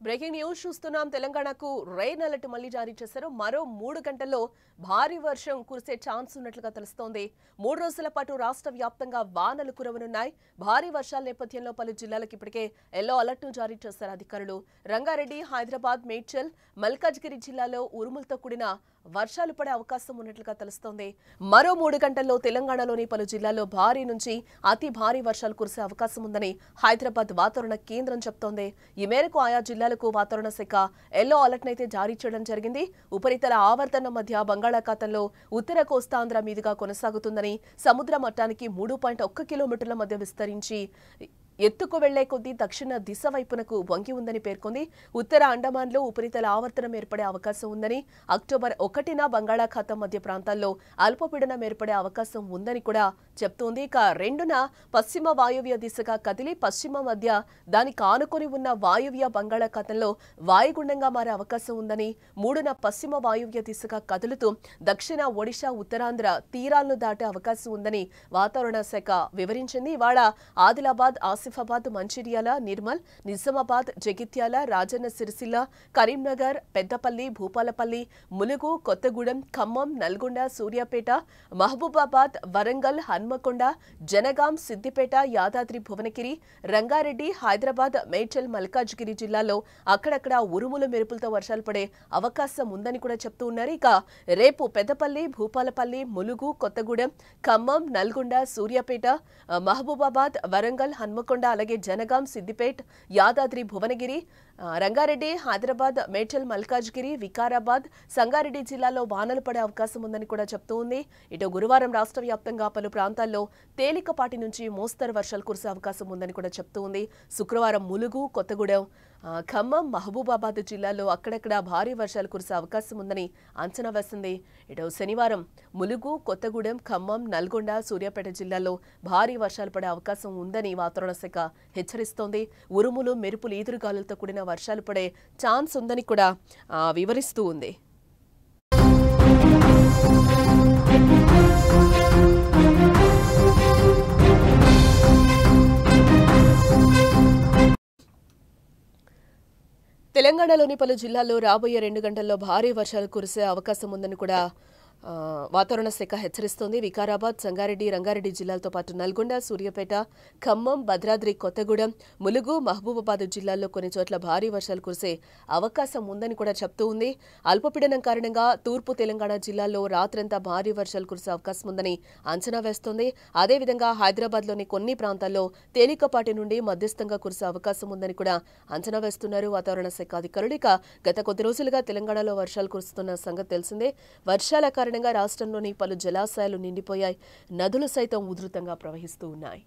Breaking news చూస్తున్నాం. తెలంగాణకు rain alert మళ్లీ జారీ చేశారు. మరో 3 గంటల్లో భారీ వర్షం కురిసే ఛాన్స్ ఉన్నట్లుగా తెలుస్తోంది. 3 రోజుల పాటు రాష్ట్ర వ్యాప్తంగా వానలు కురవనున్నాయి. భారీ వర్షాల నేపథ్యంలో పలు జిల్లాలకు ఇప్పటికే ఎల్లో అలర్ట్ ను జారీ చేశారు అధికారులు. రంగారెడ్డి, హైదరాబాద్, మేడ్చల్, మల్కాజ్గిరి జిల్లాలో ఉరుములతో కూడిన వర్షాలు పడే అవకాశం ఉన్నట్లుగా తెలుస్తోంది. మరో 3 గంటల్లో తెలంగాణలోని పలు జిల్లాల్లో భారీ నుంచి అతి భారీ వర్షాలు కురిసే అవకాశం ఉందని హైదరాబాద్ వాతావరణ కేంద్రం చెప్తోంది. ఈ మేరకు ఆయా జిల్లాలకు వాతావరణ శాఖ ఎల్లో అలర్ట్ నైతే జారీ చేయడం జరిగింది. ఉపరితల ఆవర్తనం మధ్య బంగాళాఖాతంలో ఉత్తర కోస్తాంధ్ర మీదుగా కొనసాగుతుందని, సముద్ర మట్టానికి 3.1 కిలోమీటర్ల మధ్య విస్తరించి ఎత్తుకు వెళ్లే కొద్దీ దక్షిణ దిశ వైపునకు వంగి ఉందని పేర్కొంది. ఉత్తర అండమాన్లో ఉపరితల ఆవర్తనం ఏర్పడే అవకాశం ఉందని, అక్టోబర్ 1న బంగాళాఖాతం మధ్య ప్రాంతాల్లో అల్పపీడనం ఏర్పడే అవకాశం ఉందని కూడా చెప్తోంది. ఇక 2న పశ్చిమ వాయువ్య దిశగా కదిలి పశ్చిమ మధ్య దానికి ఆనుకొని ఉన్న వాయువ్య బంగాళాఖాతంలో వాయుగుండంగా మారే అవకాశం ఉందని, 3న పశ్చిమ వాయువ్య దిశగా కదులుతూ దక్షిణ ఒడిశా, ఉత్తరాంధ్ర తీరాలను దాటే అవకాశం ఉందని వాతావరణ శాఖ వివరించింది. ఇవాళ ఆదిలాబాద్, ఆసిఫాబాద్, మంచిర్యాల, నిర్మల్, నిజామాబాద్, జగిత్యాల, రాజన్న సిరిసిల్ల, కరీంనగర్, పెద్దపల్లి, భూపాలపల్లి, ములుగు, కొత్తగూడెం, ఖమ్మం, నల్గొండ, సూర్యాపేట, మహబూబాబాద్, వరంగల్, హన్మకొండ, జనగాం, సిద్దిపేట, యాదాద్రి భువనగిరి, రంగారెడ్డి, హైదరాబాద్, మేడ్చల్, మల్కాజ్గిరి జిల్లాల్లో అక్కడక్కడ ఉరుముల మెరుపులతో వర్షాలు పడే అవకాశం ఉందని కూడా చెప్తూ ఉన్నారు. ఇక రేపు పెద్దపల్లి, భూపాలపల్లి, ములుగు, కొత్తగూడెం, ఖమ్మం, నల్గొండ, సూర్యాపేట, మహబూబాబాద్, వరంగల్, హన్మకొండ, అలాగే జనగాం, సిద్దిపేట, యాదాద్రి భువనగిరి, రంగారెడ్డి, హైదరాబాద్, మేడ్చల్, మల్కాజ్గిరి, వికారాబాద్, సంగారెడ్డి జిల్లాలో వానలు పడే అవకాశం ఉందని కూడా చెప్తూ ఉంది. ఇటు గురువారం రాష్ట్ర వ్యాప్తంగా పలు ప్రాంతాల్లో తేలికపాటి నుంచి మోస్తరు వర్షాలు కురిసే అవకాశం ఉందని కూడా చెప్తూ ఉంది. శుక్రవారం ములుగు, కొత్తగూడెం, ఖమ్మం, మహబూబాబాద్ జిల్లాలో అక్కడక్కడ భారీ వర్షాలు కురిసే అవకాశం ఉందని అంచనా వేసింది. ఇటు శనివారం ములుగు, కొత్తగూడెం, ఖమ్మం, నల్గొండ, సూర్యాపేట జిల్లాలో భారీ వర్షాలు పడే అవకాశం ఉందని వాతావరణ శాఖ హెచ్చరిస్తోంది. ఉరుములు, మెరుపులు, ఈదురుగాలులతో కూడిన వర్షాలు పడే ఛాన్స్ ఉందని కూడా వివరిస్తూ ఉంది. తెలంగాణలోని పలు జిల్లాల్లో రాబోయే 2 గంటల్లో భారీ వర్షాలు కురిసే అవకాశం ఉందని కూడా వాతావరణ శాఖ హెచ్చరిస్తోంది. వికారాబాద్, సంగారెడ్డి, రంగారెడ్డి జిల్లాలతో పాటు నల్గొండ, సూర్యాపేట, ఖమ్మం, భద్రాద్రి, కొత్తగూడెం, ములుగు, మహబూబాబాద్ జిల్లాల్లో కొన్ని చోట్ల భారీ వర్షాలు కురిసే అవకాశం ఉందని కూడా చెప్తూ ఉంది. అల్పపీడనం కారణంగా తూర్పు తెలంగాణ జిల్లాల్లో రాత్రంతా భారీ వర్షాలు కురిసే అవకాశం ఉందని అంచనా వేస్తోంది. అదేవిధంగా హైదరాబాద్లోని కొన్ని ప్రాంతాల్లో తేలికపాటి నుండి మధ్యస్థంగా కురిసే అవకాశం ఉందని కూడా అంచనా వేస్తున్నారు వాతావరణ శాఖ అధికారులు. ఇక గత కొద్ది రోజులుగా తెలంగాణలో వర్షాలు కురుస్తున్న సంగతి తెలిసిందే. వర్షాల కారణంగా రాష్ట్రంలోని పలు జలాశయాలు నిండిపోయాయి. నదులు సైతం ఉధృతంగా ప్రవహిస్తూ ఉన్నాయి.